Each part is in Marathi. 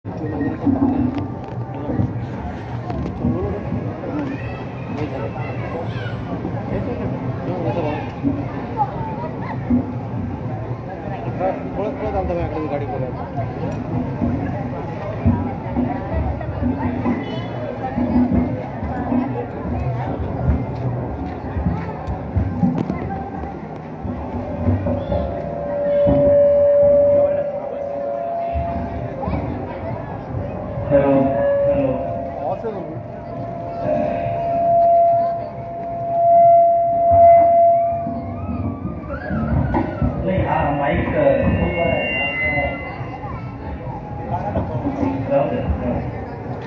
गाड़ी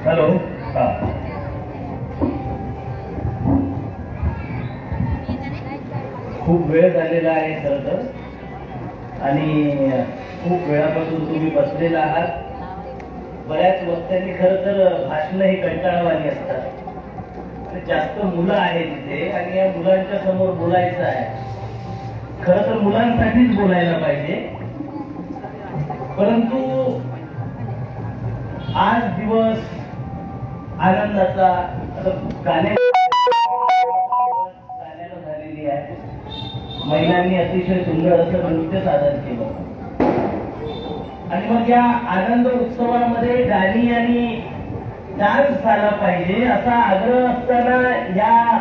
हॅलो. खूप वेळ झालेला आहे खरं तर, आणि खूप वेळापासून तुम्ही बसलेला आहात. बऱ्याच वक्त्यांनी खरं तर भाषणं ही कंटाळवाणी असतात. जास्त मुलं आहेत तिथे आणि या मुलांच्या समोर बोलायचं आहे. खरं तर मुलांसाठीच बोलायला पाहिजे, परंतु आज दिवस आनंदाचा गाण्याला झालेली आहे. महिलांनी अतिशय सुंदर असं नृत्य सादर केलं आणि मग या आनंद उत्सवामध्ये गाणी आणि डान्स झाला पाहिजे असा आग्रह असताना या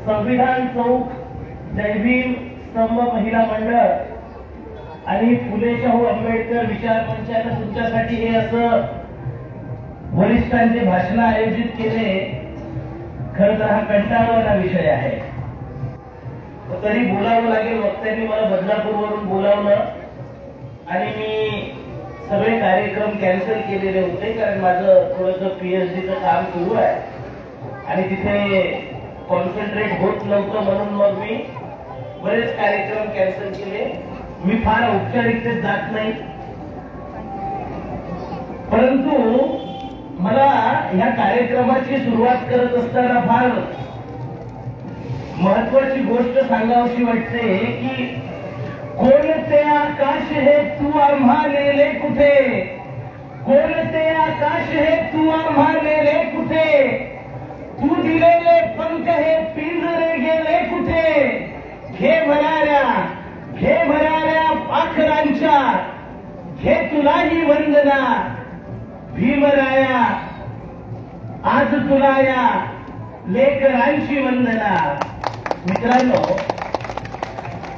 संविधान चौक, जय भीम स्तंभ महिला मंडळ आणि फुले शाहू आंबेडकर विचार मंचाने तुमच्यासाठी हे असं वरिष्ठांचे भाषण आयोजित केले. खरं तर हा कंटाळवाणा विषय आहे, तरी बोलावं लागेल. वक्त्यांनी मला बदलापूरवरून बोलावलं आणि मी सगळे कार्यक्रम कॅन्सल केलेले होते, कारण माझं थोडंसं PhDचं काम सुरू आहे आणि तिथे कॉन्सन्ट्रेट होत नव्हतं, म्हणून मग मी बरेच कार्यक्रम कॅन्सल केले. मी फार औपचारिकतेत जात नाही, परंतु मला ह्या कार्यक्रमाची सुरुवात करत असताना फार महत्वाची गोष्ट सांगावीशी वाटते की कोणते आकाश हे तू आम्हा नेले कुठे, कोणते आकाश हे तू आम्हा नेले कुठे, तू दिलेले पंख हे पिंजरे गेले कुठे, घे भराऱ्या पाखरांच्या, घे तुलाही वंदना भीमराया, आज तुला या लेकरांची वंदना. मित्रांनो,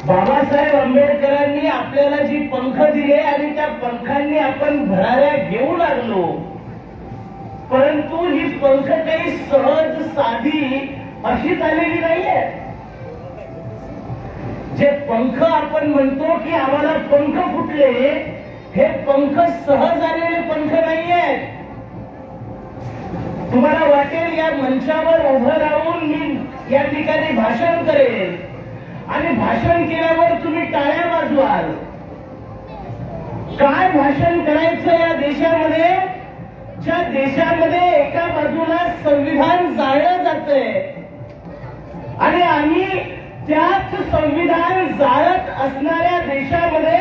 बाबासाहेब आंबेडकरांनी आपल्याला जी पंख दिले आणि त्या पंखांनी आपण भराऱ्या घेऊ लागलो, परंतु ही पंख काही सहज साधी अशी झालेली नाहीये. जे पंख आपण म्हणतो की आम्हाला पंख फुटले, हे पंख सहज आलेले पंख नाहीयेत. तुम्हाला वाटेल या मंचावर उभं राहून मी या ठिकाणी भाषण करेल आणि भाषण केल्यावर तुम्ही टाळ्या वाजवाल. काय भाषण करायचं या देशामध्ये, ज्या देशामध्ये एका बाजूला संविधान जाळलं जातंय आणि आम्ही त्याच संविधान जाळत असणाऱ्या देशामध्ये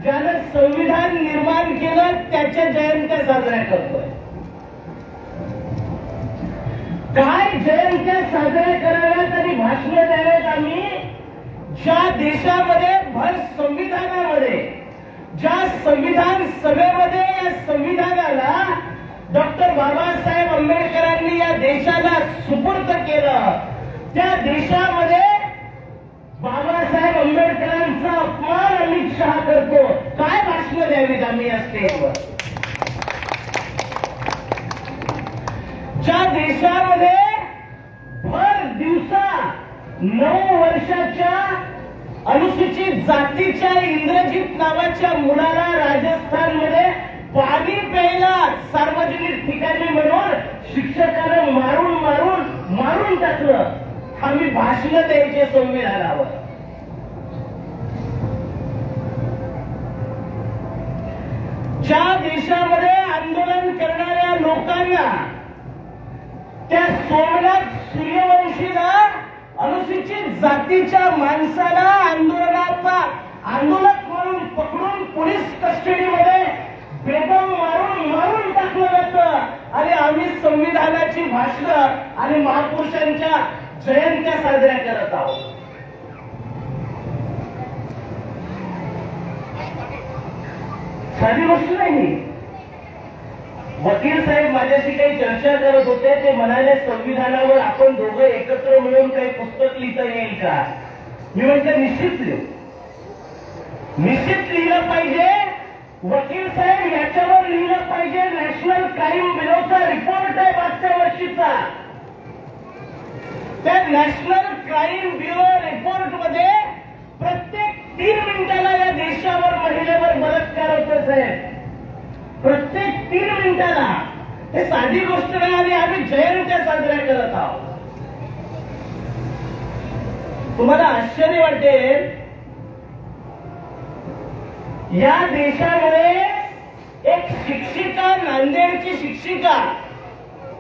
ज्यानं संविधान निर्माण केलं त्याच्या जयंत्या साजऱ्या करतोय. काय जयंत्या साजऱ्या कराव्यात आणि भाषणं द्याव्यात आम्ही, ज्या देशामध्ये भर संविधानामध्ये, ज्या संविधान सभेमध्ये या संविधानाला डॉक्टर बाबासाहेब आंबेडकरांनी या देशाला सुपूर्द केलं, त्या देशामध्ये बाबासाहेब आंबेडकरांचा अपमान अमित शहा करतो. काय भाषणं द्यावीत आम्ही या स्टेजवर? ज्या देशामध्ये भर दिवसा 9 वर्षाच्या अनुसूचित जातीच्या इंद्रजित नावाच्या मुलाला राजस्थानमध्ये पाणी प्यायला सार्वजनिक ठिकाणी म्हणून शिक्षकानं मारून टाकलं. आम्ही भाषणं द्यायचे संविधानावर. ज्या देशामध्ये आंदोलन करणाऱ्या लोकांना, त्या सोमनाथ सूर्यवंशीला, अनुसूचित जातीच्या माणसाला आंदोलक म्हणून पकडून पोलीस कस्टडीमध्ये बेदम मारून मारून टाकलं जातं आणि आम्ही संविधानाची भाषणं आणि महापुरुषांच्या जयंत्या साजऱ्या करत आहोत. साधी गोष्ट नाही. वकील साहेब माझ्याशी काही चर्चा करत होते. ते म्हणाले संविधानावर आपण दोघं एकत्र मिळून काही पुस्तक लिहिता येईल का? मी म्हटलं निश्चित लिहू, निश्चित लिहिलं पाहिजे. वकील साहेब याच्यावर लिहिलं पाहिजे. नॅशनल क्राईम ब्युरोचा रिपोर्ट आहे मागच्या वर्षीचा. त्या नॅशनल क्राईम ब्युरो रिपोर्ट मध्ये प्रत्येक 3 मिनिटाला या देशावर महिलेवर बलात्कार होतोय साहेब. प्रत्येक 3 मिनिटाला. हे साधी गोष्ट नाही आणि आम्ही जयंत्या साजऱ्या करत आहोत. तुम्हाला आश्चर्य वाटेल, या देशामध्ये एक शिक्षिका, नांदेडची शिक्षिका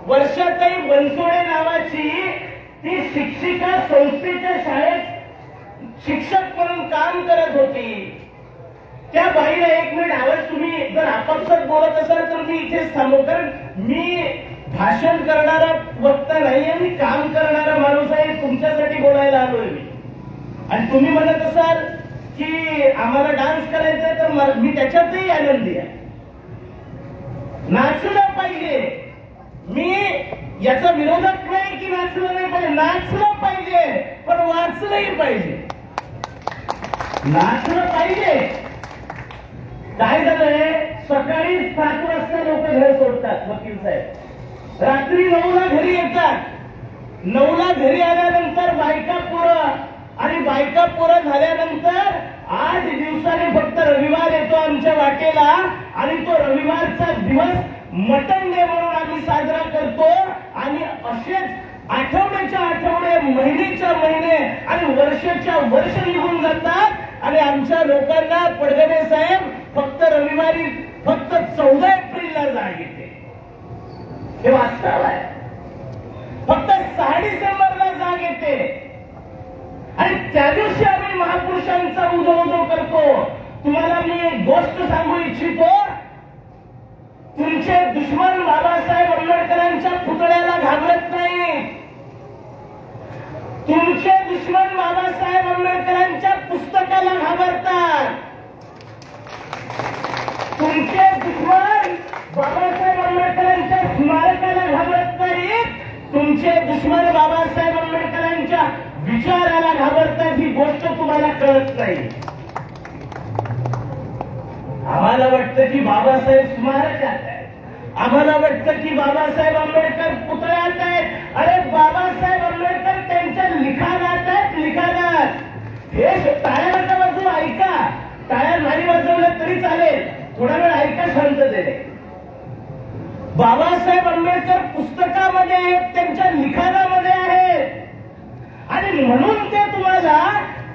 वर्षाताई बनसोडे नावाची, ती शिक्षिका संस्थेच्या शाळेत शिक्षक म्हणून काम करत होती. त्या बाईला 1 मिनिट आवाज, तुम्ही जर आपापसात बोलत असाल तर मी इथेच थांबू, कारण मी भाषण करणारा वक्ता नाहीये, मी काम करणारा माणूस आहे. तुमच्यासाठी बोलायला आलोय मी. आणि तुम्ही म्हणत असाल की आम्हाला डान्स करायचा तर मी त्याच्यातही आनंदी आहे. नाचलं पाहिजे. मी याचा विरोधक नाही की नाचलं नाही पाहिजे, नाचलं पाहिजे, पण वाचलंही पाहिजे. नाचलं पाहिजे. काय झालंय, सकाळी 7 वाजता लोक घर सोडतात वकील साहेब, रात्री 9ला घरी येतात. 9ला घरी आल्यानंतर बायका पोरं, आणि बायका पोरं झाल्यानंतर 8 दिवसांनी फक्त रविवार येतो आमच्या वाटेला, आणि तो रविवारचा दिवस मटण डे म्हणून आम्ही साजरा करतो. आणि असेच आठवड्याच्या आठवडे, महिन्याच्या महिने आणि वर्षाच्या वर्ष निघून जातात. आणि आमच्या लोकांना पडगणे साहेब फक्त रविवारी, फक्त 14 एप्रिलला जाग येते. हे वास्तव आहे. फक्त 6 डिसेंबरला जाग येते. आणि त्या दिवशी आम्ही महापुरुषांचा उदो करतो. तुम्हाला मी एक गोष्ट सांगू इच्छितो. तुमचे दुश्मन बाबासाहेब आंबेडकरांच्या पुतळ्याला घाबरत नाही. तुमचे दुश्मन बाबासाहेब आंबेडकरांच्या पुस्तकाला घाबरतात. तुमचे दुश्मन बाबासाहेब आंबेडकरांच्या स्मारकाला घाबरत नाहीत. तुमचे दुश्मन बाबासाहेब आंबेडकरांच्या विचाराला घाबरतात. ही गोष्ट तुम्हाला कळत नाही. आम्हाला वाटतं की बाबासाहेब स्मारकात आहेत, आम्हाला वाटतं की बाबासाहेब आंबेडकर पुतळ्यात आहेत. अरे बाबासाहेब आंबेडकर त्यांच्या लिखाणात आहेत, लिखाणात. हे टाळ्या नका वाजवू, ऐका. टाळ्या नाही वाजवल्या तरी चालेल, थोडा वेळ ऐका शांततेने. बाबासाहेब आंबेडकर पुस्तकामध्ये आहेत, त्यांच्या लिखाणामध्ये आहेत. आणि म्हणून ते तुम्हाला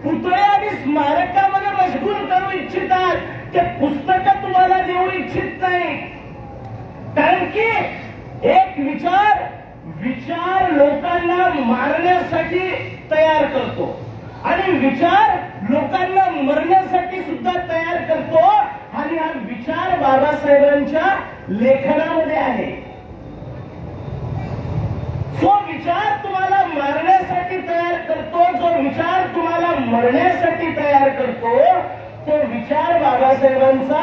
पुतळे आणि स्मारकामध्ये मशगूल करू इच्छितात. ते पुस्तकं तुम्हाला देऊ इच्छित नाही. कारण की एक विचार लोकांना मारण्यासाठी तयार करतो, आणि विचार लोकांना मरण्यासाठी सुद्धा तयार करतो. आणि हा विचार बाबासाहेबांच्या लेखनामध्ये आहे. जो विचार तुम्हाला मारण्यासाठी तयार करतो, जो विचार तुम्हाला मरण्यासाठी तयार करतो, तो विचार बाबासाहेबांचा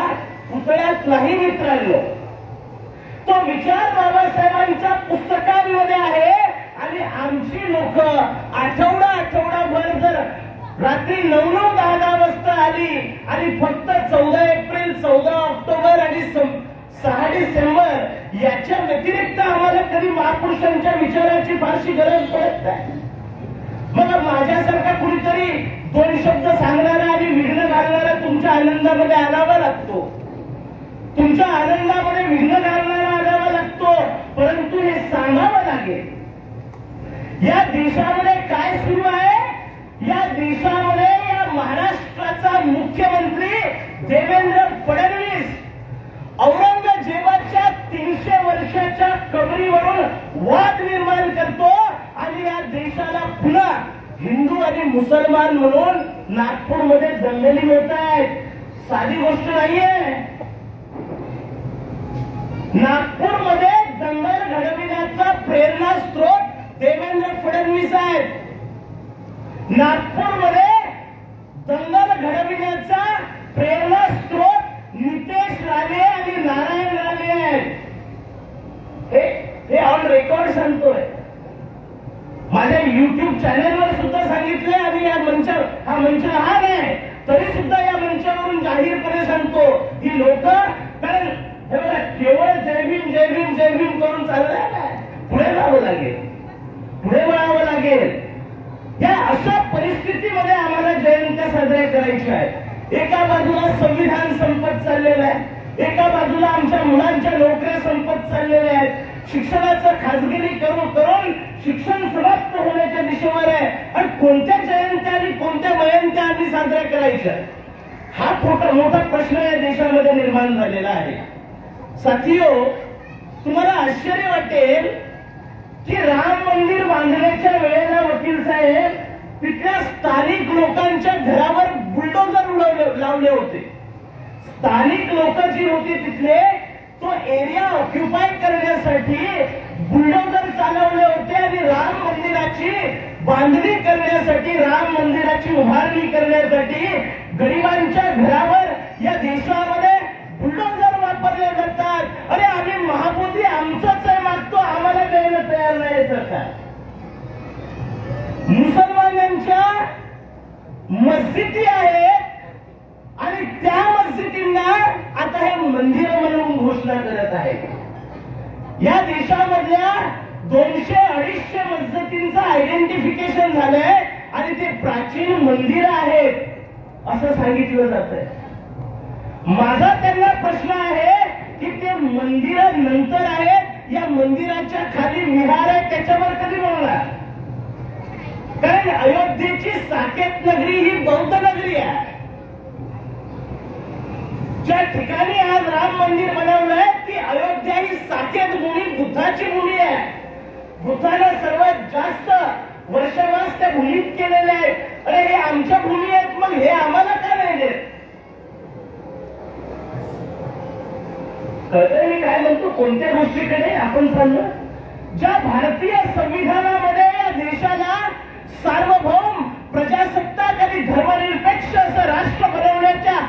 पुतळ्यात नाही मित्रांनो. तो विचार बाबासाहेबांच्या पुस्तकांमध्ये आहे. आणि आमची लोक आठवडाभर जर रात्री 9-9, 10-10 वाजता आली आणि फक्त 14 एप्रिल, 14 ऑक्टोबर आणि 6 डिसेंबर याच्या व्यतिरिक्त आम्हाला कधी महापुरुषांच्या विचाराची फारशी गरज पडत नाही. मग माझ्यासारखा कुणीतरी 2 शब्द सांगणारा आणि विघ्न घालणारा तुमच्या आनंदामध्ये आणावा लागतो. तुमच्या आनंदामध्ये विघ्न घालणारा आणावा लागतो. परंतु हे सांगावं लागेल. या देशामध्ये काय सुरू आहे? या देशामध्ये या महाराष्ट्राचा मुख्यमंत्री देवेंद्र फडणवीस औरंगजेबाच्या 300 वर्षाच्या कबरीवरून वाद निर्माण करतो. आणि या देशाला पुन्हा हिंदू आणि मुसलमान म्हणून नागपूरमध्ये दंगली होत आहेत. साधी गोष्ट नाहीये. नागपूरमध्ये दंगल घडविण्याचा प्रेरणा स्त्रोत देवेंद्र फडणवीस आहेत. नागपूरमध्ये दंगल घडविण्याचा प्रेरणा स्त्रोत नितेश राणे आणि नारायण राणे आहेत. हे ऑन रेकॉर्ड सांगतोय. माझ्या युट्यूब चॅनेलवर सुद्धा सांगितले आणि या मंचावर, हा मंच लहान आहे तरी सुद्धा या मंचावरून जाहीरपणे सांगतो की लोक, कारण हे बघा केवळ जय भीम जय भीम जय भीम करून चाललंय ना, पुढे जावं लागेल, पुढे वळावं लागेल. या अशा परिस्थितीमध्ये आम्हाला जयंत्या साजऱ्या करायच्या आहेत. एका बाजूला संविधान संपत चाललेलं आहे, एका बाजूला आमच्या मुलांच्या नोकऱ्या संपत चाललेल्या आहेत, शिक्षणाचं खासगीकरण करून शिक्षण समाप्त होण्याच्या दिशेवर आहे. आणि कोणत्या जयंत्या आणि कोणत्या जयंत्या आम्ही साजऱ्या करायच्या, हा मोठा प्रश्न या देशामध्ये निर्माण झालेला आहे. साथियो, तुम्हाला आश्चर्य वाटेल की राम मंदिर बांधण्याच्या वेळेला वकील साहेब तिथल्या स्थानिक लोकांच्या घरावर बुलडोजर लावले होते. स्थानिक लोक जी होती तिथले, तो एरिया ऑक्युपाय करण्यासाठी बुलडोजर चालवले होते आणि राम मंदिराची बांधणी करण्यासाठी, राम मंदिराची उभारणी करण्यासाठी गरिबांच्या घरावर या देशामध्ये बुलडोजर वापरले जातात. अरे आम्ही महाबोधी आमचंच आहे मागतो, आम्हाला द्यायला तयार नाही सरकार. मुसलमानांच्या मस्जिदी आहेत आणि त्या मस्जिदींना आता हे मंदिर म्हणून घोषणा करत आहे. या देशामधल्या 200-250 मस्जिदींचं आयडेंटिफिकेशन झालंय आणि ते प्राचीन मंदिर आहेत असं सांगितलं जात आहे. माझा त्यांना प्रश्न आहे की ते मंदिर नंतर आहेत, या मंदिराच्या खाली विहार आहे त्याच्यावर कधी बोलणार? कारण अयोध्येची साकेत नगरी ही बौद्ध नगरी आहे. ज्या ठिकाणी आज राम मंदिर बनवलंय ती अयोध्या ही साकेत भूमी, बुद्धाची भूमी आहे. बुद्धानं सर्वात जास्त वर्षवास त्या भूमीत केलेले आहे. अरे हे आमच्या भूमी आहेत, मग हे आम्हाला का नाही देत? कळतंय मी काय म्हणतो? कोणत्या गोष्टीकडे आपण चाललो? ज्या भारतीय संविधानामध्ये या देशाला सार्वभौम, प्रजासत्ताक आणि धर्मनिरपेक्ष असं राष्ट्र बनवण्याच्या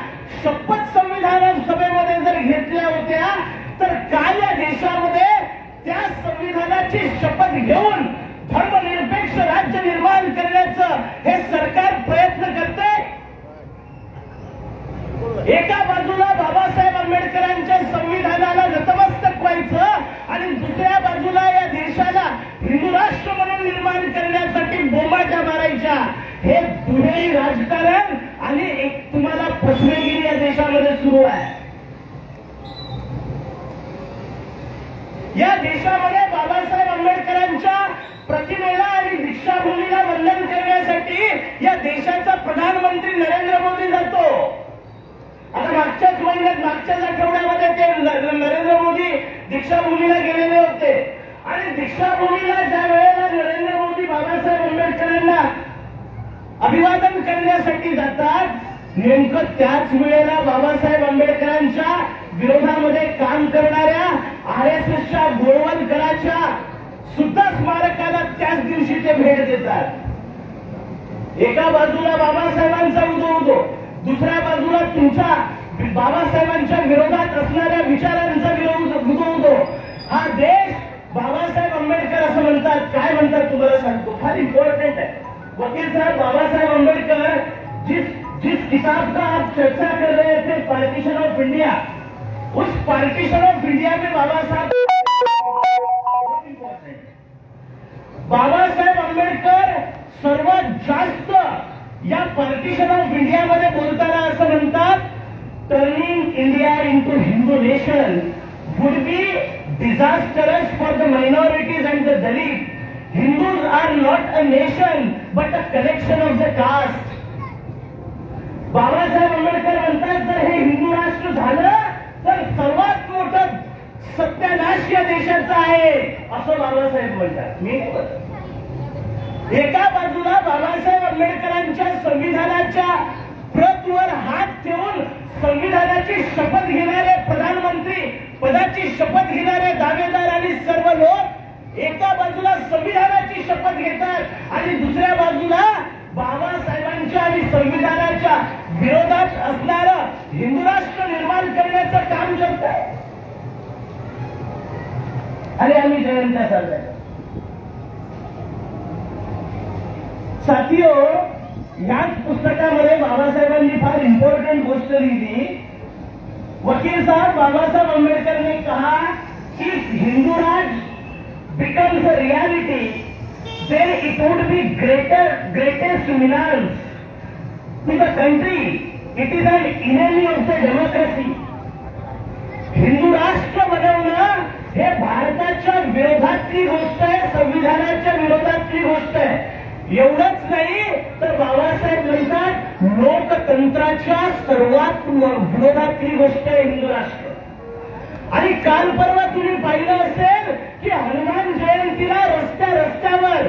शपथ संविधान सभेमध्ये जर घेतल्या होत्या, तर काय या देशामध्ये त्या संविधानाची शपथ घेऊन धर्मनिरपेक्ष राज्य निर्माण करण्याचं हे सरकार प्रयत्न करते? एका बाजूला बाबासाहेब आंबेडकरांच्या संविधानाला नतमस्तक व्हायचं आणि दुसऱ्या बाजूला या देशाला हिंदू राष्ट्र म्हणून निर्माण करण्यासाठी बोंबाट्या मारायच्या. हे दुहेरी राजकारण आणि एक तुम्हाला फसवेगिरी या देशामध्ये सुरू आहे. या देशामध्ये बाबासाहेब आंबेडकरांच्या प्रतिमेला आणि दीक्षाभूमीला वंदन करण्यासाठी या देशाचा प्रधानमंत्री नरेंद्र मोदी जातो. आता मागच्याच महिन्यात, मागच्याच आठवड्यामध्ये ते नरेंद्र मोदी दीक्षाभूमीला गेलेले होते आणि दीक्षाभूमीला ज्या वेळेला नरेंद्र मोदी बाबासाहेब आंबेडकरांना अभिवादन करण्यासाठी जातात, नेमकं त्याच वेळेला बाबासाहेब आंबेडकरांच्या विरोधामध्ये काम करणाऱ्या RSSच्या गोळवलकरांच्या सुद्धा स्मारकाला त्याच दिवशी ते भेट देतात. एका बाजूला बाबासाहेबांचा उदो, दुसऱ्या बाजूला तुमच्या बाबासाहेबांच्या विरोधात असणाऱ्या विचारांचा उदो. हा देश बाबासाहेब आंबेडकर असं म्हणतात. काय म्हणतात तुम्हाला सांगतो, फार इम्पॉर्टंट आहे वकील साहब. बाबासाहेब आंबेडकर जिस किताब का आप चर्चा कर रहे थे, पार्टीशन ऑफ इंडिया, उस पार्टीशन ऑफ इंडिया में बाबा साहब आंबेडकर सर्वात जास्त या पार्टीशन ऑफ इंडिया मध्ये बोलताना असं म्हणतात, turning India into Hindu nation would be disastrous for the minorities and the Dalit. Hindus are not a nation but a collection of the caste. Babasaheb Ambedkar म्हणतात जर हे हिंदू राष्ट्र झालं तर सर्वात मोठं सत्यानाश या देशाचा आहे असं बाबासाहेब म्हणतात. मी एका बाजूला बाबासाहेब आंबेडकरांच्या संविधानाच्या प्रतवर हात ठेवून संविधानाची शपथ घेणारे प्रधानमंत्री पदाची शपथ घेणारे दावेदार आणि सर्व लोक एका बाजूला संविधानाची शपथ घेतात आणि दुसऱ्या बाजूला बाबासाहेबांच्या आणि संविधानाच्या विरोधात असणारं हिंदू राष्ट्र निर्माण करण्याचं काम करतात. आणि आम्ही जयंत्या साजऱ्या साथियो. याच पुस्तकामध्ये बाबासाहेबांनी फार इम्पॉर्टंट गोष्ट लिहिली. वकील साहब बाबासाहेब आंबेडकर ने कहा कि हिंदू राज becomes a reality, then it would be greatest menace to the country. It is an enemy of the democracy. Hindu राष्ट्र बनवणं हे भारताच्या विरोधातली गोष्ट आहे, संविधानाच्या विरोधातली गोष्ट आहे. एवढंच नाही तर बाबासाहेब म्हणतात लोकतंत्राच्या सर्वात विरोधातली गोष्ट आहे हिंदू राष्ट्र. आणि काल परवा तुम्ही पाहिलं असेल की हनुमान जयंतीला रस्त्यावर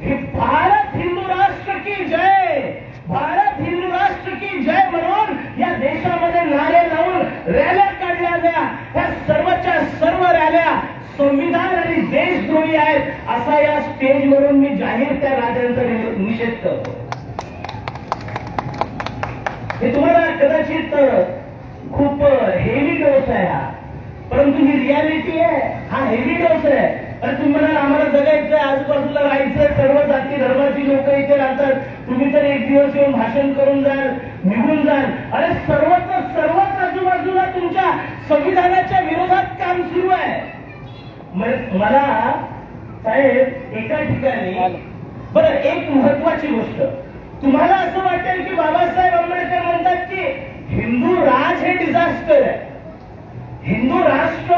हे भारत हिंदू राष्ट्र की जय, भारत हिंदू राष्ट्र की जय म्हणून या देशामध्ये नारे लावून रॅल्या काढल्या गेल्या. त्या सर्वच्या सर्व रॅल्या संविधान आणि देशद्रोही आहेत असा या स्टेजवरून मी जाहीर त्या राजांचा निषेध करतो. हे तुम्हाला कदाचित खूप हेवी डोस आहे हा, परंतु ही रियालिटी आहे. हा हेवी डोस आहे. अरे तुम्ही म्हणाल आम्हाला जगायचंय, आजूबाजूला राहायचंय, सर्व जाती धर्माची लोक इथे राहतात, तुम्ही तर एक दिवस येऊन भाषण करून जाल, निघून जाल. अरे सर्वच आजूबाजूला तुमच्या संविधानाच्या विरोधात काम सुरू आहे. मला साहेब एका ठिकाणी बरं एक महत्वाची गोष्ट, तुम्हाला असं वाटेल की बाबासाहेब आंबेडकर म्हणतात की हिंदू राज हे डिझास्टर आहे. हिंदू राष्ट्र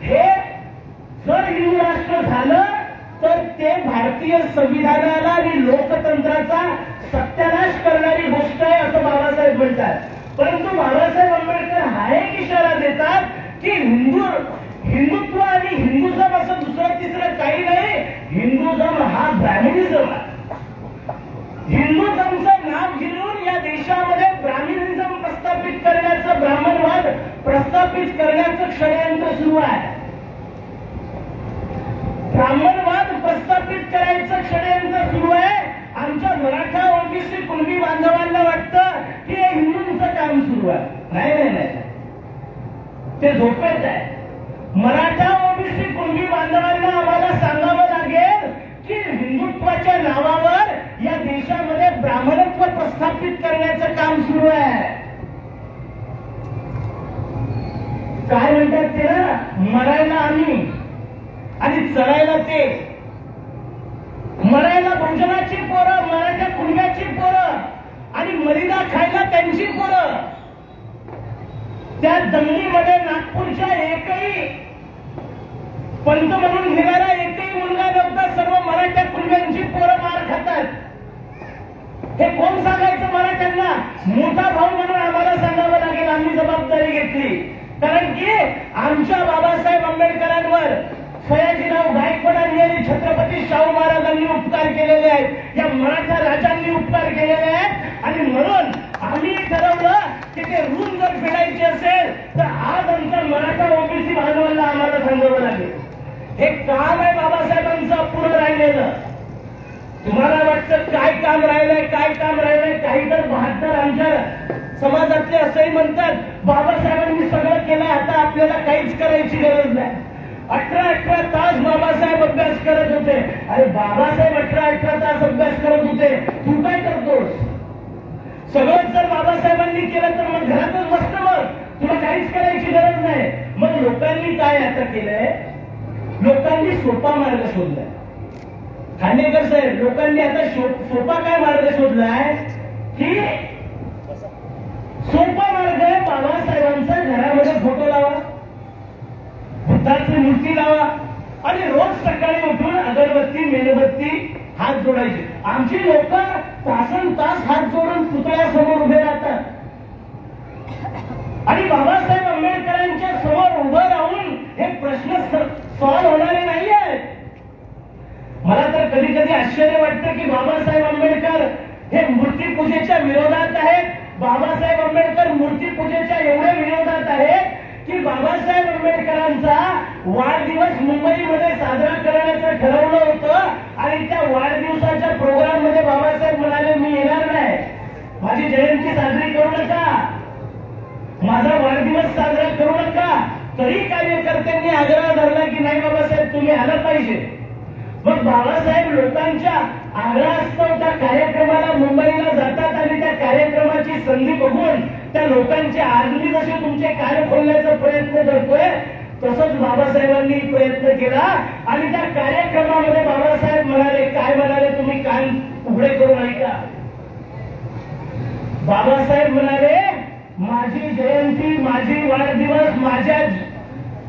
हे जर हिंदू राष्ट्र झालं तर ते भारतीय संविधानाला आणि लोकतंत्राचा सत्यानाश करणारी गोष्ट आहे असं बाबासाहेब म्हणतात. परंतु बाबासाहेब आंबेडकर हा एक इशारा देतात की हिंदुत्व आणि हिंदुझम असं दुसरं तिसरं काही नाही. हिंदुझम हा ब्राह्मणिझम आहे. हिंदुझमचं नाव घेऊन या देशामध्ये ब्राह्मणिझम प्रस्थापित करण्याचं, ब्राह्मणवाद प्रस्थापित करण्याचं षडयंत्र सुरू आहे. ब्राह्मणवाद प्रस्थापित करायचं षडयंत्र सुरू आहे. आमच्या मराठा ओबीसी कुणबी बांधवांना वाटतं की हे हिंदूंचं काम सुरू आहे. नाही, ते झोपेत आहे. मराठा ओबीसी कुणबी बांधवांना आम्हाला सांगावं लागेल की हिंदुत्वाच्या नावावर या देशामध्ये ब्राह्मणत्व प्रस्थापित करण्याचं काम सुरू आहे. काय म्हणतात ते ना, मरायला आम्ही आणि चरायला ते. मरायला भोजनाची पोरं, मराठा कुणब्याची पोरं आणि मलिदा खायला त्यांची पोरं. त्या दंगलीमध्ये नागपूरच्या एकही पंत म्हणून घेणारा एकही मुलगा नव्हता. सर्व मराठा कुणब्यांची पोरं मार खातात. हे कोण सांगायचं मराठ्यांना? मोठा भाऊ म्हणून आम्हाला सांगावं लागेल. आम्ही जबाबदारी घेतली कारण की आमच्या बाबासाहेब आंबेडकरांवर सयाजीराव गायकवाडांनी आणि छत्रपती शाहू महाराजांनी उपकार केलेले आहेत. या मराठा राजांनी उपकार केलेले आहेत आणि म्हणून आम्ही ठरवलं की ते ऋण जर फेडायचे असेल तर आज आमच्या मराठा ओबीसी बांधवांना आम्हाला सांगावं लागेल. हे काम आहे बाबासाहेबांचं अपूर्ण राहिलेलं. तुम्हाला वाटतं काय काम राहिलंय, काय काम राहिलंय? काही तर 72 आमच्या समाजातले असंही म्हणतात बाबासाहेबांनी सगळं केलं, आता आपल्याला काहीच करायची गरज नाही. 18 तास बाबासाहेब अभ्यास करत होते. अरे बाबासाहेब 18 तास अभ्यास करत होते, तू काय करतोस? सगळंच जर बाबासाहेबांनी केलं तर मग घरातच बसत, मग तुला काहीच करायची गरज नाही. मग लोकांनी काय आता केलंय? लोकांनी सोपा मार्ग शोधलाय. खांडेकर साहेब, लोकांनी आता सोपा काय मार्ग शोधलाय की सोपा मार्ग आहे बाबासाहेबांचा घरामध्ये फोटो लावा, बुद्धाची मूर्ती लावा आणि रोज सकाळी उठून अगरबत्ती मेणबत्ती हात जोडायचे. आमची लोक तासन तास हात जोडून पुतळ्यासमोर उभे राहतात आणि बाबासाहेब आंबेडकरांच्या समोर उभं राहून हे प्रश्न सॉल्व्ह होणारे नाही आहेत. मला तर कधी कधी आश्चर्य वाटतं की बाबासाहेब आंबेडकर हे मूर्तीपूजेच्या विरोधात आहेत. बाबासाहेब आंबेडकर मूर्तीपूजेच्या एवढ्या विरोधात आहेत की बाबासाहेब आंबेडकरांचा वाढदिवस मुंबईमध्ये साजरा करण्याचं ठरवलं होतं आणि त्या वाढदिवसाच्या प्रोग्राम मध्ये बाबासाहेब म्हणाले मी येणार नाही, माझी जयंती साजरी करू नका, माझा वाढदिवस साजरा करू नका. तरी कार्यकर्त्यांनी आग्रह धरला की नाही बाबासाहेब तुम्ही आलं पाहिजे. मग बाबासाहेब लोकांच्या आग्रहास्तव त्या कार्यक्रमाला मुंबईला जातात आणि त्या कार्यक्रमाची संधी बघून त्या लोकांचे आजही जसे तुमचे कार्य खोलण्याचा प्रयत्न करतोय तसंच बाबासाहेबांनी प्रयत्न केला आणि त्या कार्यक्रमामध्ये बाबासाहेब म्हणाले, काय म्हणाले तुम्ही कान उघडे करून ऐका. बाबासाहेब म्हणाले माझी जयंती, माझी वाढदिवस,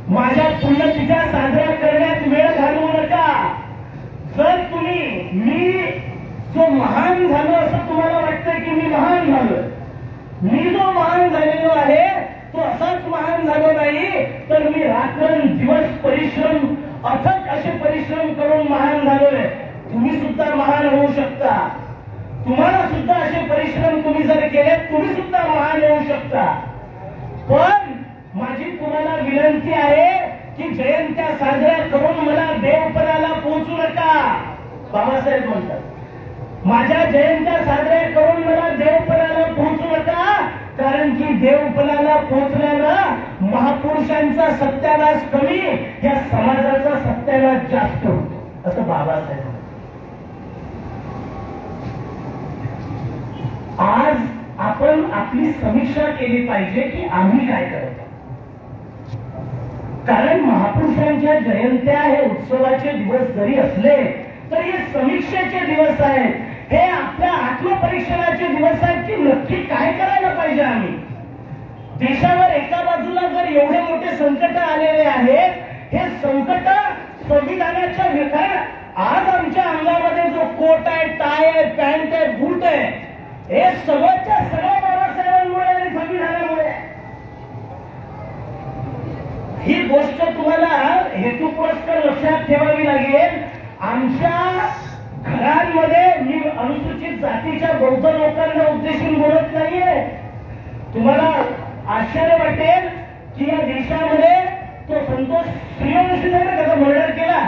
माझ्या पुण्यतिथ्या साजरा करण्यात वेळ घालवू नका. जर तुम्ही मी जो महान झालो असं तुम्हाला वाटतं की मी महान झालो, मी जो महान झालेलो आहे तो असाच महान झालो नाही, तर मी रात्रंदिवस परिश्रम, अथक असे परिश्रम करून महान झालोय. तुम्ही सुद्धा महान होऊ शकता. तुम्हाला सुद्धा असे परिश्रम तुम्ही जर केले तुम्ही सुद्धा महान होऊ शकता. पण माझी तुम्हाला विनंती आहे की जयंत्या साजऱ्या करून मला देवपणाला पोहोचू नका. बाबासाहेब म्हणतात माझ्या जयंत्या साजऱ्या करून मला देवपणाला पोहोचू नका, कारण की देवपणाला पोहोचण्याला महापुरुषांचा सत्यानाश कमी, या समाजाचा सत्यानाश जास्त होतो असं बाबासाहेब. आज आपण आपली समीक्षा केली पाहिजे की आम्ही काय करत, कारण महापुरुषांच्या जयंत्या हे उत्सवाचे दिवस जरी असले तरी हे समीक्षेचे दिवस आहेत. हे आपल्या आत्मपरीक्षणाचे दिवस आहेत की नक्की काय करायला पाहिजे आम्ही. देशावर एका बाजूला जर एवढे मोठे संकट आलेले आहेत, हे संकट संविधानाच्या विरोधात, आज आमच्या अंगामध्ये जो कोट आहे, टाय आहे, पॅन्ट आहे, बूट आहे, हे सगळ्याच्या सगळ्या बाबासाहेबांमुळे आणि संविधानामुळे. ही गोष्ट तुम्हाला हेतुपुरस्कर लक्षात ठेवावी लागेल. आमच्या घरांमध्ये मी अनुसूचित जातीच्या बौद्ध लोकांना उद्देशून बोलत नाहीये. तुम्हाला आश्चर्य वाटेल की या देशामध्ये तो संतोष सूर्यवंशीने त्याचा मर्डर केला,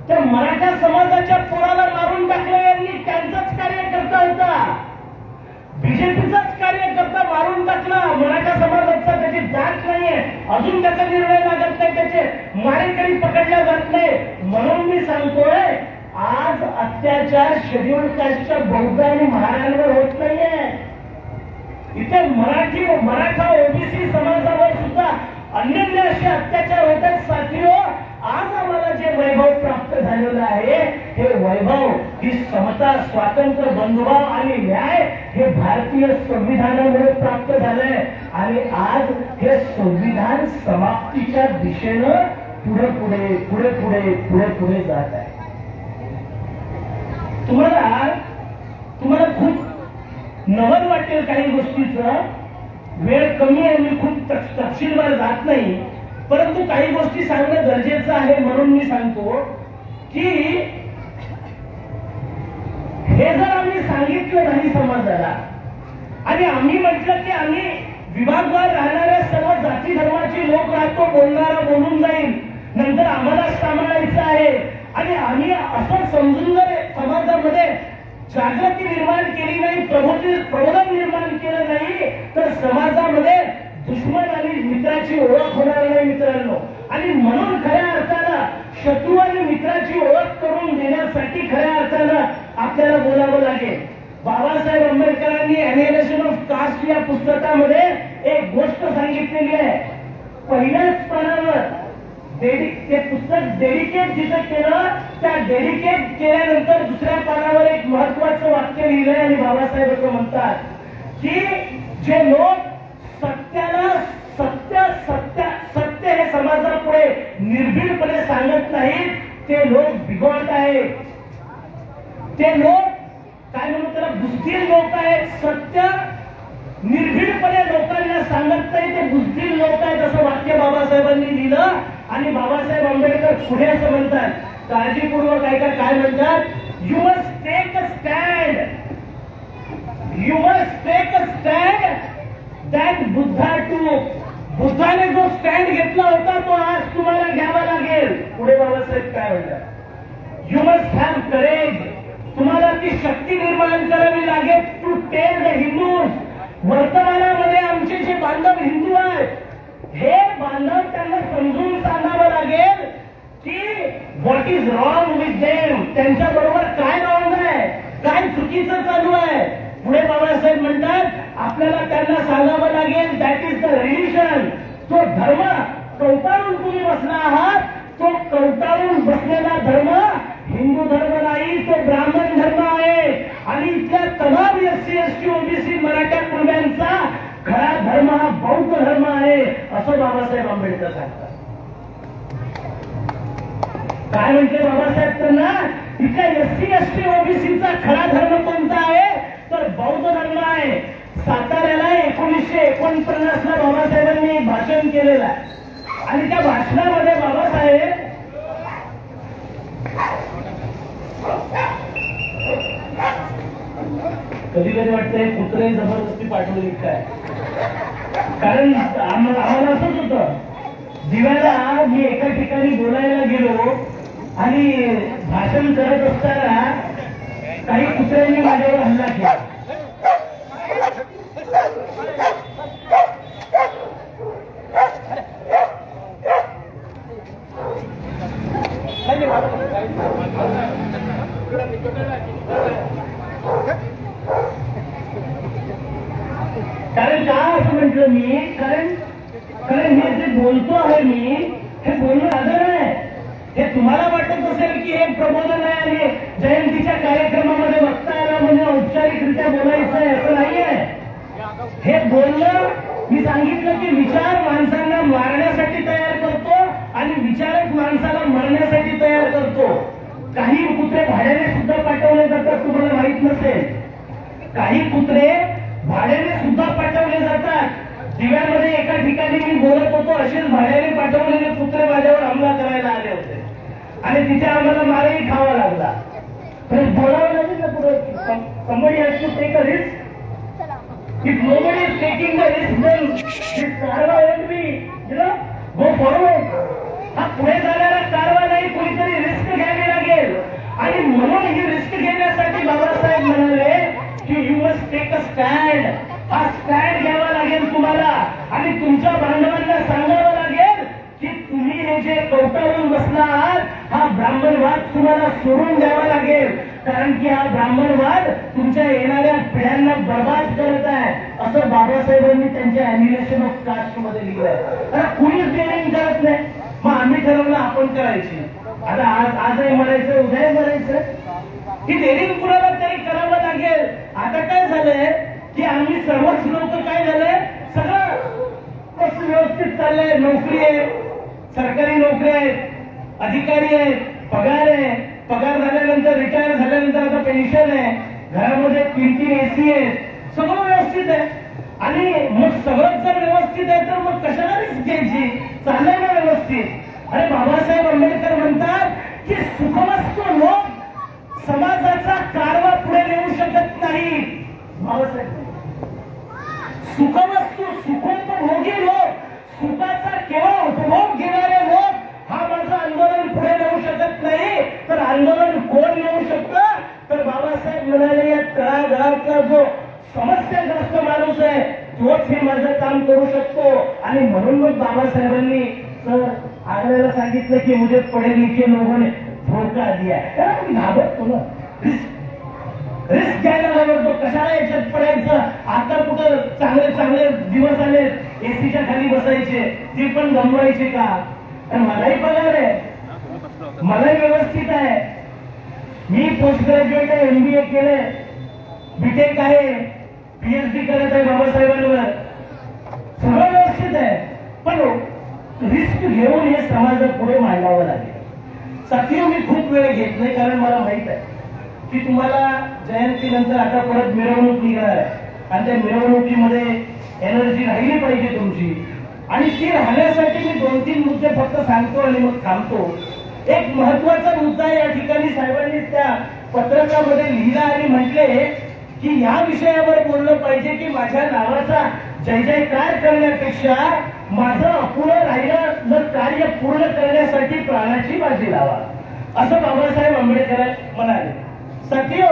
त्या मराठा समाजाच्या पोराला मारून टाकलं. यांनी त्यांचाच कार्यकर्ता होता, बीजेपीचाच कार्यकर्ता मारून टाकला. मराठा समाजाचा त्याची जात नाहीये, अजून त्याचा निर्णय लागत नाही, त्याचे मारेकरी पकडल्या जात नाही. म्हणून मी सांगतोय आज अत्याचार शेड्यूल कास्टच्या बौद्ध आणि महारांवर होत नाहीये. इथे मराठा ओबीसी समाजावर सुद्धा अन्य असे अत्याचार होतात. साथीओ, आज आम्हाला जे वैभव प्राप्त झालेलं आहे हे वैभव, ही समता, स्वातंत्र्य, बंधुभाव आणि न्याय हे भारतीय संविधानामुळे प्राप्त झालंय. आणि आज हे संविधान समाप्तीच्या दिशेनं पुढे पुढे पुढे पुढे पुढे पुढे जात आहे. तुम्हाला खूप नवल वाटेल काही गोष्टीचं, वेळ कमी आहे, मी खूप तपशीलवार जात नाही, परंतु काही गोष्टी सांगणं गरजेचं आहे. म्हणून मी सांगतो की हे जर आम्ही सांगितलं नाही समाजाला आणि आम्ही म्हटलं की आम्ही विभागवार राहणाऱ्या सर्व जाती धर्माचे लोक राहतो, बोलणारा बोलून जाईल, नंतर आम्हाला सांभाळायचं आहे, आणि आम्ही असं समजून जर समाजामध्ये जागृती निर्माण केली नाही, प्रबोधन निर्माण केलं नाही, तर समाजामध्ये दुश्मन आणि मित्राची ओळख होणार नाही मित्रांनो. आणि म्हणून खऱ्या अर्थानं शत्रू आणि मित्राची ओळख करून देण्यासाठी खऱ्या अर्थानं आपल्याला बोलावं लागेल. बाबासाहेब आंबेडकरांनी अॅनिहिलेशन ऑफ कास्ट या पुस्तकामध्ये एक गोष्ट सांगितलेली आहे. पहिल्याच पानावर ते पुस्तक डेडिकेट जिथं केलं, त्या डेडिकेट केल्यानंतर दुसऱ्या पानावर एक महत्वाचं वाक्य लिहिलंय आणि बाबासाहेब असं म्हणतात की जे लोक सत्याला सत्य हे समाजापुढे निर्भीडपणे सांगत नाहीत ते लोक बिघडत आहेत. ते लोक काय म्हणून त्याला बुद्धिहीन लोक आहेत. सत्य निर्भीडपणे लोकांना सांगत नाही ते बुद्धिहीन लोक आहेत असं वाक्य बाबासाहेबांनी लिहिलं. आणि बाबासाहेब आंबेडकर पुढे असं म्हणतात, काळजीपूर्वक ऐका काय म्हणतात, you must take a stand, you must take a stand that Buddha to, बुद्धाने जो स्टँड घेतला होता तो आज तुम्हाला घ्यावा लागेल. पुढे बाबासाहेब काय म्हणतात, यू मस्ट हॅव करेज. तुम्हाला ती शक्ती निर्माण करावी लागेल टू टेल द हिंदूज. वर्तमानामध्ये आमचे जे बांधव हिंदू आहेत हे बांधव त्यांना समजून सांगावं लागेल की what is wrong with them. त्यांच्या बरोबर काय रॉंग आहे, काय चुकीचं चालू आहे. पुढे बाबासाहेब म्हणतात आपल्याला त्यांना सांगावं लागेल दॅट इज द रिलिजन. तो धर्म कवटाळून तुम्ही बसला आहात, तो कवटाळून बसलेला धर्म हिंदू धर्म नाही, तो ब्राह्मण धर्म आहे. आणि इथल्या तमाम SC ST OBC मराठा कुटुंबियांचा खरा धर्म हा बौद्ध धर्म आहे असं बाबासाहेब आंबेडकर सांगतात. काय म्हणते बाबासाहेब त्यांना, इथल्या SC ST OBCचा खरा धर्म कोणता आहे तर बौद्ध धर्म आहे. साताऱ्याला 1949 ला बाबासाहेबांनी भाषण केलेलं आहे आणि त्या भाषणामध्ये बाबासाहेब कधी कधी वाटतंय कुत्रे जबरदस्ती पाठवली काय. कारण आम्हाला असंच होतं, दिव्याला मी एका ठिकाणी बोलायला गेलो आणि भाषण करत असताना काही कुत्र्यांनी माझ्यावर हल्ला केला. कारण का असं म्हटलं मी, कारण हे जे बोलतो आहे मी हे बोलणं साधन आहे. हे तुम्हाला वाटत असेल की हे प्रबोधन आहे आणि जयंतीच्या कार्यक्रमामध्ये वक्ता आला म्हणजे औपचारिकरित्या बोलायचं आहे असं नाहीये. हे बोलणं मी सांगितलं की विचार माणसांना मारण्यासाठी तयार करतो आणि विचारच माणसाला मरण्यासाठी तयार करतो. काही कुत्रे भाड्याने सुद्धा पाठवले जातात, तुम्हाला माहित नसेल. काही कुत्रे भाड्याने सुद्धा पाठवले जातात. दिव्यामध्ये एका ठिकाणी मी बोलत होतो, असेच भाड्याने पाठवलेले कुत्रे माझ्यावर हमला करायला आले होते आणि तिथे आम्हाला मारही खावा लागला. तर बोलावं लागेल ना पुढे, somebody has to take a risk. If nobody is taking the risk, then this कारवा won't be, go forward. हा पुढे जाणारा कारवा नाही, कोणीतरी रिस्क घ्यावी लागेल. आणि म्हणून ही रिस्क घेण्यासाठी बाबासाहेब म्हणाले की you must take a stand. हा स्टँड घ्यावा लागेल तुम्हाला आणि तुमच्या बांधवांना सांगावं लागेल की तुम्ही हे जे कवटाळून बसला आहात हा ब्राह्मणवाद तुम्हाला सोडून द्यावा लागेल. कारण की हा ब्राह्मणवाद तुमच्या येणाऱ्या पिढ्यांना बर्बाद करत आहे असं बाबासाहेबांनी त्यांच्या अॅन्युलेशन ऑफ कास्ट मध्ये लिहिलंय. कारण कुणीच डेअरिंग करत नाही. मग आम्ही ठरवलं आपण करायची. आता आजही मरायचं, उद्याही मरायचं. ही डेअरिंग कुणाला तरी करावं लागेल. आता काय झालंय की आम्ही सर्वच लोक काय झालंय, सगळं व्यवस्थित चाललंय. नोकरी आहे, सरकारी नोकरी आहेत, अधिकारी आहेत, पगार आहे, पगार झाल्यानंतर रिटायर झाल्यानंतर आता पेन्शन आहे, घरामध्ये 3 AC आहेत, सगळं व्यवस्थित आहे. आणि मग सगळंच जर व्यवस्थित आहे तर मग कशाला रिस्क घ्यायची, चाललंय ना व्यवस्थित. अरे बाबासाहेब आंबेडकर म्हणतात की सुखवस्तू लोक समाजाचा कारवा पुढे नेऊ शकत नाही. बाबासाहेब सुखवस्तू सुखोपभोगी लोक, सुखाचा केवळ उपभोग घेणारे लोक हा माझं आंदोलन पुढे नेऊ शकत नाही. तर आंदोलन कोण नेऊ शकतं तर बाबासाहेब म्हणाले या तळागाळातला जो समस्याग्रस्त माणूस आहे तोच हे माझं काम करू शकतो. आणि म्हणून मग बाबासाहेबांनी आग्र्याला सांगितलं की मुझे पढे लिखे लोगों ने धोका दिया. त्याला मी घाबरतो ना, रिस्क घ्यायला घाबरतो. कशाला याच्यात पडायचं. आता कुठं चांगले चांगले दिवस आले, एसीच्या खाली बसायचे, ते पण गमवायचे का. मलाही पगार आहे, मलाही व्यवस्थित आहे. मी पोस्ट ग्रॅज्युएट आहे, MBA केलंय, BTech आहे, PhD करत आहे बाबासाहेबांवर, सगळं व्यवस्थित आहे. पण रिस्क घेऊन हे समाजात पुढे मांडावं लागेल. साथियो मी खूप वेळ घेत नाही कारण मला माहित आहे की तुम्हाला जयंतीनंतर आता परत मिरवणूक निघणार आहे आणि त्या मिरवणुकीमध्ये एनर्जी राहिली पाहिजे तुमची. आणि ती राहण्यासाठी मी 2-3 मुद्दे फक्त सांगतो आणि मग थांबतो. एक महत्वाचा मुद्दा या ठिकाणी साहेबांनी त्या पत्रकामध्ये लिहिला आणि म्हटले की या विषयावर बोललं पाहिजे की माझ्या नावाचा जय जयकार करण्यापेक्षा माझं अपुरं राहिलं कार्य पूर्ण करण्यासाठी प्राणाची बाजी लावा, असं बाबासाहेब आंबेडकर म्हणाले. सत्यो,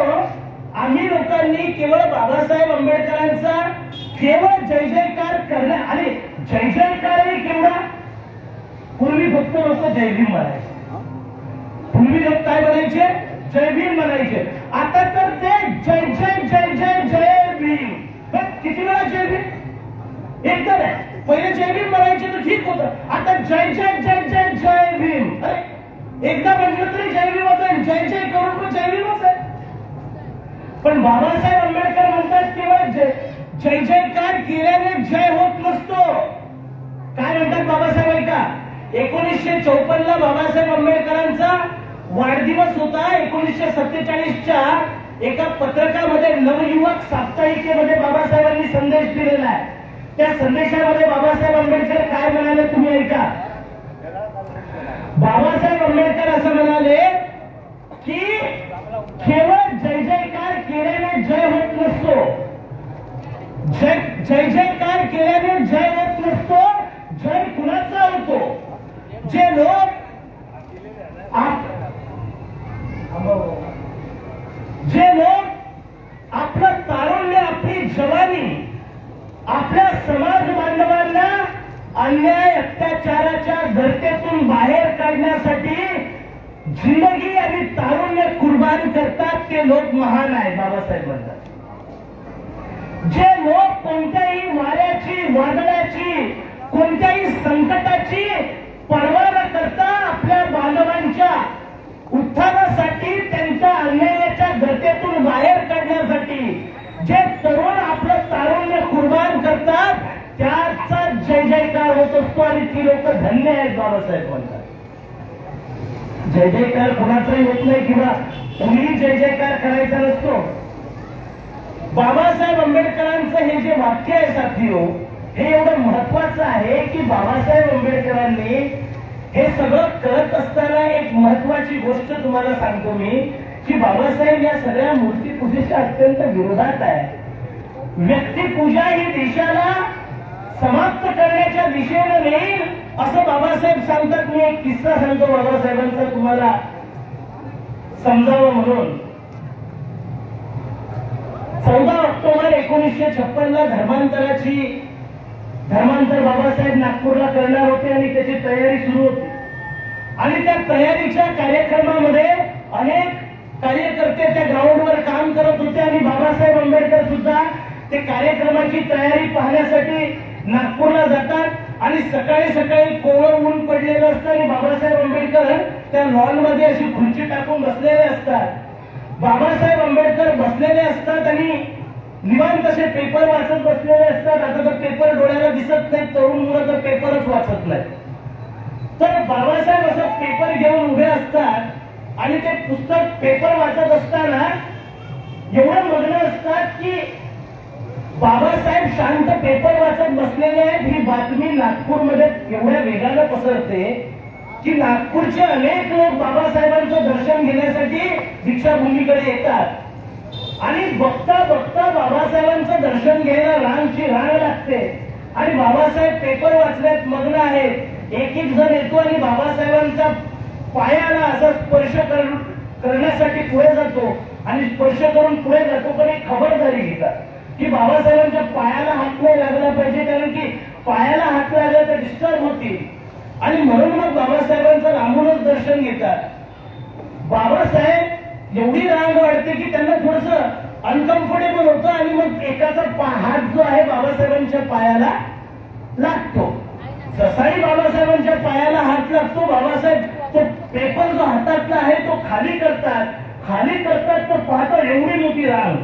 आम्ही लोकांनी केवळ बाबासाहेब आंबेडकरांचा केवळ जय जयकार करण्या आणि जय जयकारही केवढा. पूर्वी फक्त लोक जय भीम म्हणायचे, पूर्वी लोक काय म्हणायचे, जय भीम म्हणायचे. आता तर ते जय जय जय जय जय भीम. किती वेळा जय भीम? एकदा नाही. पहिले जय भीम म्हणायचे तर ठीक होतं, आता जय जय जय जय जय भीम. अरे एकदा म्हटलं तरी जय भीम होतं, जय जय करून पण जय भीम होत. पण बाबासाहेब आंबेडकर म्हणतात केवळ जय जयकार केल्याने जय होत नसतो. काय म्हणतात बाबासाहेब ऐका. 1954 ला बाबासाहेब आंबेडकरांचा वाढदिवस होता. 1947च्या एका पत्रकामध्ये नवयुवक साप्ताहिकेमध्ये बाबासाहेबांनी संदेश दिलेला आहे. त्या संदेशामध्ये बाबासाहेब आंबेडकर काय म्हणाले तुम्ही ऐका. बाबासाहेब आंबेडकर असं म्हणाले की केवळ जय जयकार केल्याने जय होत नसतो, जय जयकार केल्याने जय होत नसतो. जय कुणाचा होतो? जे लोक आपलं तारुण्य, आपली जवानी आपल्या समाज बांधवांना अन्याय अत्याचाराच्या गर्तेतून बाहेर काढण्यासाठी जिंदगी आणि तारुण्य कुर्बान करतात, ते लोक महान आहेत बाबासाहेब म्हणतात. जे लोक कोणत्याही वाऱ्याची, वादळाची, कोणत्याही संकटाची पर्वा न करता आपल्या बांधवांच्या उत्थानासाठी, त्यांच्या अन्यायाच्या गर्तेतून बाहेर काढण्यासाठी जे तरुण आपलं तारुण्य कुर्बान करतात, त्याचा जय जयकार होत असतो. आणि ती लोक धन्य आहेत बाबासाहेब म्हणतात. जय जयकार कोणाचाही होत नाही किंवा कोणीही जय जयकार करायचा नसतो. बाबासाहेब आंबेडकरांचं हे जे वाक्य आहे साथियो, हे एवढं महत्वाचं आहे की बाबासाहेब आंबेडकरांनी हे सगळं करत असताना एक महत्वाची गोष्ट तुम्हाला सांगतो मी, की बाबासाहेब या सगळ्या मूर्तीपूजेच्या अत्यंत विरोधात आहे. व्यक्तिपूजा ही देशाला समाप्त करण्याच्या दिशेने नेईल असं बाबासाहेब सांगतात. मी एक किस्सा सांगतो बाबासाहेबांचा तुम्हाला समजावं म्हणून. 14 ऑक्टोबर 1956 ला धर्मांतर बाबासाहेब नागपूरला करणार होते आणि त्याची तयारी सुरू होती. आणि त्या तयारीच्या कार्यक्रमामध्ये अनेक कार्यकर्ते त्या ग्राउंडवर काम करत होते आणि बाबासाहेब आंबेडकर सुद्धा ते कार्यक्रमाची तयारी पाहण्यासाठी नागपूरला जातात. आणि सकाळी सकाळी कोवळं ऊन पडलेलं असतं आणि बाबासाहेब आंबेडकर त्या लॉन मध्ये अशी खुर्ची टाकून बसलेले असतात. बाबासाहेब आंबेडकर बसलेले असतात आणि निवांत असे पेपर वाचत बसलेले असतात. आता तर पेपर डोळ्याला दिसत नाही, तरुण मुलं तर पेपरच वाचत नाही. तर बाबासाहेब असं पेपर घेऊन उभे असतात आणि ते पुस्तक पेपर वाचत असताना एवढं मग्न असतात की बाबासाहेब शांत पेपर वाचत बसलेले आहेत. ही बातमी नागपूरमध्ये एवढ्या वेगानं पसरते की नागपूरचे अनेक लोक बाबासाहेबांचं दर्शन घेण्यासाठी दीक्षाभूमीकडे येतात. आणि बघता बघता बाबासाहेबांचं दर्शन घ्यायला रांगची रांग लागते. आणि बाबासाहेब पेपर वाचण्यात मग्न आहेत. एक एक जण येतो आणि बाबासाहेबांच्या पायाला असा स्पर्श करण्यासाठी पुढे जातो आणि स्पर्श करून पुढे जातो. पण एक खबरदारी घेतात की बाबासाहेबांच्या पायाला हात नाही लागला पाहिजे, कारण की पायाला हात लागला तर डिस्टर्ब होतील. आणि म्हणून मग बाबासाहेबांचं लांबूनच दर्शन घेतात. बाबासाहेब एवढी रांग वाढते की त्यांना थोडस अनकम्फर्टेबल होतं आणि मग एकाचा हात जो आहे बाबासाहेबांच्या पायाला लागतो. जसाही बाबासाहेबांच्या पायाला हात लागतो, बाबासाहेब तो पेपर जो हातातला आहे तो खाली करतात तर पाहता एवढी मोठी रांग.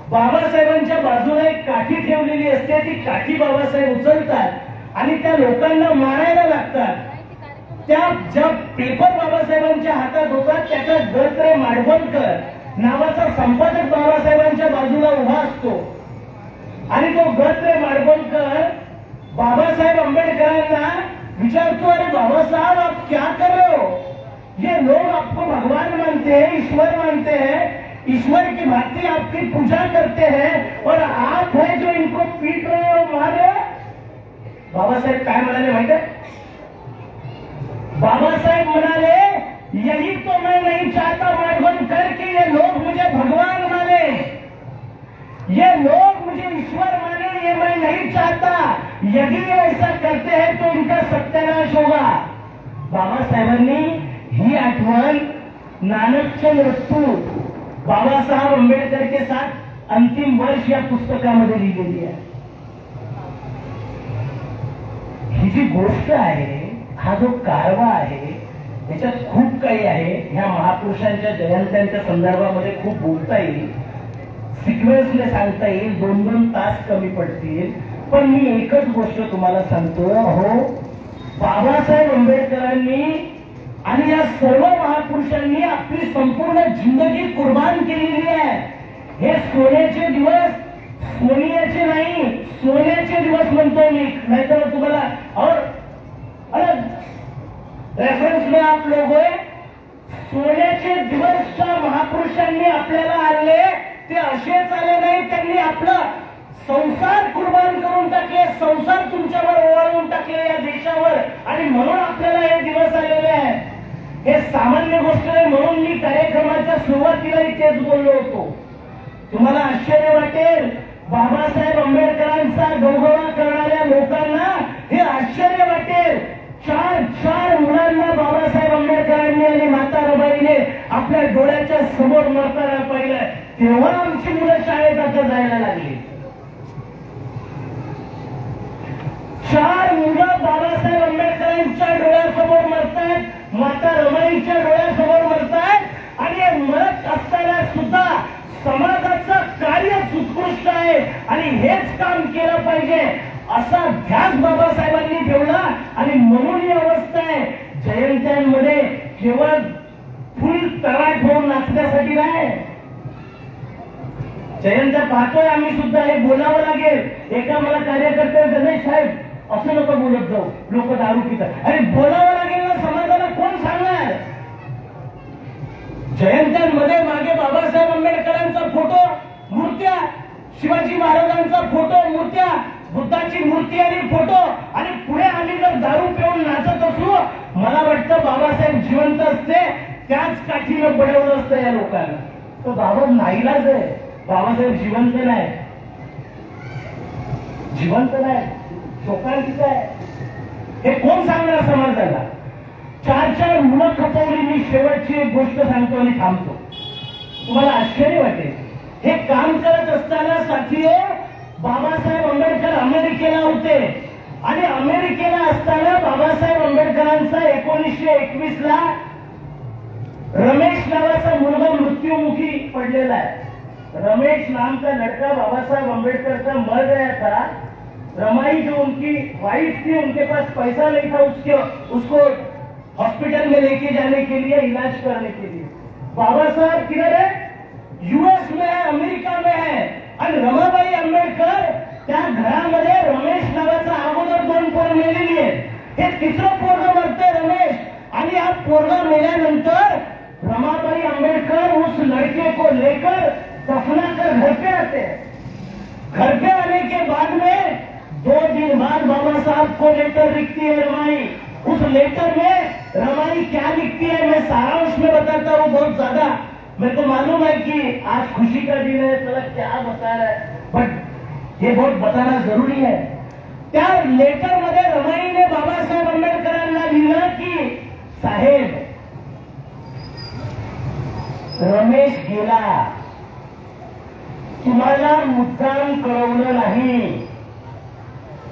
बाबासाहेबांच्या बाजूला एक काठी ठेवलेली असते, ती काठी बाबासाहेब उचलतात आणि त्या लोकांना मारायला लागतात. त्या ज्या पेपर बाबासाहेबांच्या हातात होतात त्याचा गत्रे माडबोलकर नावाचा संपादक बाबासाहेबांच्या बाजूला उभा असतो. आणि तो गत्रे माडबोलकर बाबासाहेब आंबेडकरांना विचारतो, अरे बाबा साहब आप क्या कर रहे हो? ये लोग आपको भगवान मानते हैं, ईश्वर मानते हैं, ईश्वर की भांति आपकी पूजा करते हैं और आप है जो इनको पीट रहे हो, मार रहे हो। बाबासाहेब काय म्हणाले माहिती आहे? बाबासाहेब म्हणाले, यही तो मैं नहीं चाहता माधवन करके ये लोग मुझे भगवान माने, ये लोग मुझे ईश्वर माने, ये मैं नहीं चाहता। यदि ये ऐसा करते हैं तो इनका सत्यानाश होगा। बाबासाहेबांनी ही आठवण नानकच्या मृत्यू बाबासाहेब आंबेडकर के साथ अंतिम वर्ष या पुस्तकामध्ये लिहिलेली आहे। ही जी गोष्ट आहे, हा जो कारवा आहे, त्याच्यात खूप काही आहे। ह्या महापुरुषांच्या जयंत्यांच्या संदर्भामध्ये खूप बोलता येईल, सिक्वेन्सने सांगता येईल, 2-2 तास कमी पडतील। पण मी एकच गोष्ट तुम्हाला सांगतो, हो, बाबासाहेब आंबेडकरांनी आणि या सर्व महापुरुषांनी आपली संपूर्ण जिंदगी कुर्बान केलेली आहे। हे सोन्याचे दिवस, सोनियाचे नाही, सोन्याचे दिवस म्हणतो मी, नाहीतर तुम्हाला और रेफरन्स में आप लोग सोन्याचे दिवसच्या महापुरुषांनी आपल्याला आणले, ते असेच आले नाही, त्यांनी आपलं संसार कुर्बान करून टाकले, संसार तुमच्यावर ओवाळून टाकले या देशावर, आणि म्हणून आपल्याला हे दिवस आलेले आहेत। हे सामान्य गोष्ट आहे, म्हणून मी कार्यक्रमाच्या सुरुवातीलाही तेच बोललो होतो। तुम्हाला आश्चर्य वाटेल, बाबासाहेब आंबेडकरांचा गौरव करणाऱ्या लोकांना हे आश्चर्य वाटेल, 4 मुलांना बाबासाहेब आंबेडकरांनी आणि माता रमाईने आपल्या डोळ्याच्या समोर मरताना पाहिलं, तेव्हा आमची मुलं शाळेत आता जायला लागली। 4 मुलं बाबासाहेब आंबेडकरांच्या डोळ्यासमोर मरतायत, माता रमाईच्या डोळ्यासमोर मरतायत, आणि मरत असताना सुद्धा समाजाचं कार्यच उत्कृष्ट आहे आणि हेच काम केलं पाहिजे असा ध्यास बाबासाहेबांनी ठेवला। आणि म्हणून ही अवस्था आहे, जयंत्यांमध्ये केवळ फुल तराट होऊन नाचण्यासाठी नाही। जयंत्या पाहतोय आम्ही सुद्धा, हे बोलावं लागेल। एका मला कार्यकर्ते गणेश साहेब असं नको बोलत जाऊ, लोक दारू पितात, अरे बोलावं लागेल ना, समाजाला कोण सांगणार? जयंत्यांमध्ये मागे बाबासाहेब आंबेडकरांचा फोटो, मूर्त्या, शिवाजी महाराजांचा फोटो, मूर्त्या, बुद्धाची मूर्ती आणि फोटो, आणि पुढे आम्ही जर दारू पिऊन नाचत असू, मला वाटतं बाबासाहेब जिवंत असते त्याच काठीनं पडवलं असतं या लोकांना। तो बाबा नाईलाज आहे, बाबासाहेब जिवंत नाही, जिवंत नाही, शोकांतिक आहे। हे कोण सांगणार समाजाला? 4 मुलं खपवली। मी शेवटची एक गोष्ट सांगतो आणि थांबतो, तुम्हाला आश्चर्य वाटेल। हे काम करत असताना साथीओ, बाबासाहेब आंबेडकर अमेरिकेला होते, आणि अमेरिकेला असताना बाबासाहेब आंबेडकरांचा 1921 ला रमेश नावाचा मुलगा मृत्युमुखी पडलेला है। रमेश नाम का लड़का बाबासाहेब आंबेडकर का मर गया था। रमाई जो उनकी वाइफ थी, उनके पास पैसा नहीं था उसको हॉस्पिटल में लेके जाने के लिए, इलाज करने के लिए। बाबा साहब किधर है? यूएस में है, अमेरिका में है, आणि रमाबाई आंबेडकर त्या घरामध्ये रमेश नावाचा अगोदर 2 पोरं मेलेली आहेत। हे 3रं पोरगं मरते रमेश, आणि हा पोरगा मेल्यानंतर रमाबाई आंबेडकर उस लड़के को लेकर दफना कर घर पे आते हैं। घर पे आने के बाद में 2 दिन बाद बाबा साहब को लेटर लिखती है रमाई। उस लेटर में रमाई क्या लिखती है, मैं सारांश में बताता हूँ, बहुत ज्यादा मेरे को मालूम है कि आज खुशी का दिन है, चला क्या बता रहा है, बट ये बहुत बताना जरूरी है। त्या लेटर मध्ये रमाईने बाबासाहेब आंबेडकरांना लिहिलं की साहेब, रमेश गेला, तुम्हाला मुद्दाम कळवलं नाही।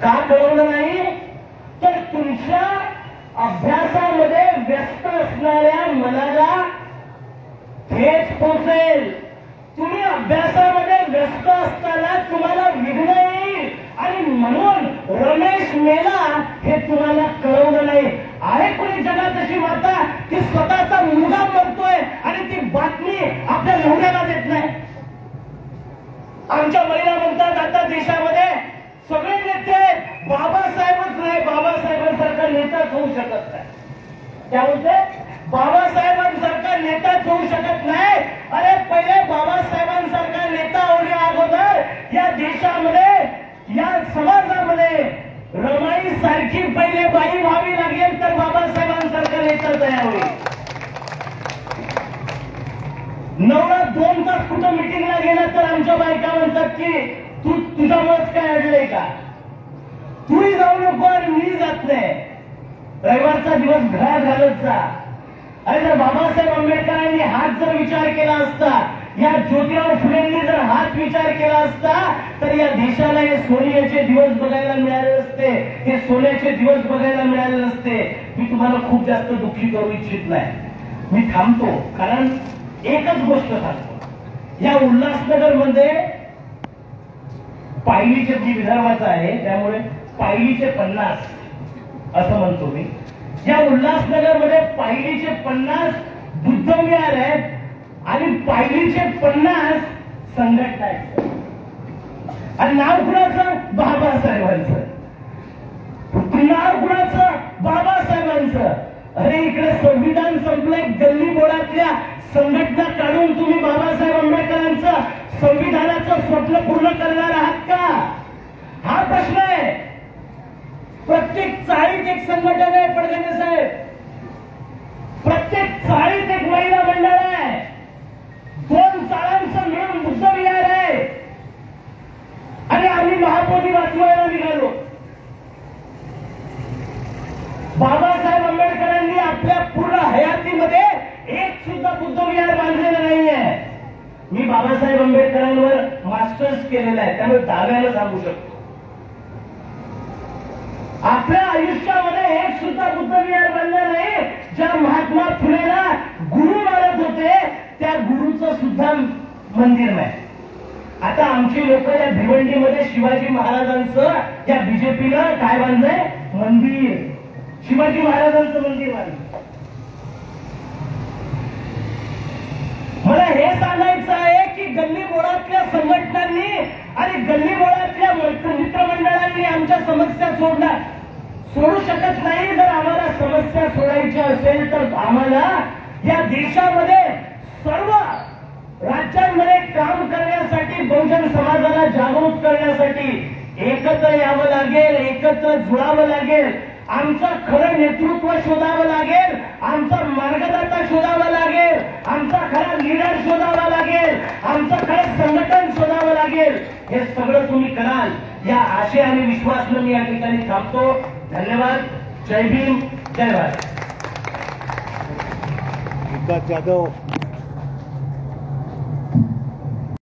का कळवलं नाही? तर तुमच्या अभ्यासामध्ये व्यस्त असणाऱ्या मनाला ठेच पोचेल। तुम्ही अभ्यासामध्ये व्यस्त असताना तुम्हाला विघ्न येईल, आणि म्हणून रमेश मेला हे तुम्हाला कळवलं नाही। आहे कोणी जगात अशी माता की स्वतःचा मुलगा मरतोय आणि ती बातमी आपल्या नवऱ्याला देत नाही? आमच्या महिला म्हणतात आता देशामध्ये सगळे नेते बाबासाहेबच नाही, बाबासाहेबांसारखा नेताच होऊ शकत नाही। त्या बोलते बाबासाहेबांसारखा नेताच होऊ शकत नाही, अरे पहिले बाबासाहेबांसारखा नेता होण्या अगोदर या देशामध्ये या समाजामध्ये रमाई सारखी पहिले बाई व्हावी लागेल तर बाबासाहेबांसारखा नेता तयार होईल. नवरा 2 तास कुठं मिटिंगला गेला तर आमच्या बायका म्हणतात की तुझा मत काय अडलंय का, तूही जाऊ नको आणि मी जात नाही. रविवारचा दिवस घरात घालत जा. अरे जर बाबासाहेब आंबेडकरांनी हाच जर विचार केला असता, या ज्योतिराव फुलेंनी जर हाच विचार केला असता तर या देशाला हे सोन्याचे दिवस बघायला मिळाले असते, हे सोन्याचे दिवस बघायला मिळाले नसते. मी तुम्हाला खूप जास्त दुःखी करू इच्छित नाही. मी थांबतो कारण एकच गोष्ट सांगतो. या उल्हासनगर मध्ये पायलीचे जी विदर्भाचं आहे त्यामुळे पायलीचे 50 असं म्हणतो मी. या उल्हासनगर मध्ये पायलीचे 50 बुद्ध विहार आहेत आणि पायलीचे 50 संघटना आहेत. आणि नाव कुणाचं? बाबासाहेबांचं. नाव कुणाचं? बाबासाहेबांचं. अरे इकडे संविधान संपलंय, गल्ली बोळातल्या संघटना काढून तुम्ही बाबासाहेब आंबेडकरांचं संविधानाचं स्वप्न पूर्ण करणार आहात का? हा प्रश्न आहे. प्रत्येक चाळीत एक संघटन आहे पडगणे साहेब, प्रत्येक चाळीत एक महिला मंडळ आहे, 2 चाळांचं मिळून बुद्ध विहार आहे आणि आम्ही महापोथी वाचवायला निघालो. बाबासाहेब आंबेडकरांनी आपल्या पूर्ण हयातीमध्ये एक सुद्धा बुद्ध विहार बांधलेलं नाहीये. मी बाबासाहेब आंबेडकरांवर मास्टर्स केलेलं आहे त्यामुळे दाव्याला सांगू शकतो. आपल्या आयुष्यामध्ये एक सुद्धा बुद्ध विहार बांधलं नाही. ज्या महात्मा फुलेला गुरु मानत होते त्या गुरुचं सुद्धा मंदिर नाही. आता आमची लोक या भिवंडीमध्ये शिवाजी महाराजांचं या बीजेपीला काय बांधलंय? मंदिर. शिवाजी महाराजांचं मंदिर बांधलं. मला हे सांगायचं आहे की गल्ली बोळातल्या संघटनांनी आणि गल्ली बोळातल्या मित्रमंडळांनी आमच्या समस्या सोडू शकत नाही. जर आम्हाला समस्या सोडायच्या असेल तर आम्हाला या देशामध्ये सर्व राज्यांमध्ये काम करण्यासाठी, बहुजन समाजाला जागृत करण्यासाठी एकत्र यावं लागेल, एकत्र जुळावं लागेल. आमचं खरं नेतृत्व शोधावं लागेल, आमचा मार्गदर्ता शोधावा लागेल, आमचा खरा लीडर शोधावा लागेल, आमचं खरं संघटन शोधावं लागेल. हे सगळं तुम्ही कराल या आशय आणि विश्वासानं मी या ठिकाणी थांबतो. धन्यवाद. जय भीम, जय भारत. विकास जाधव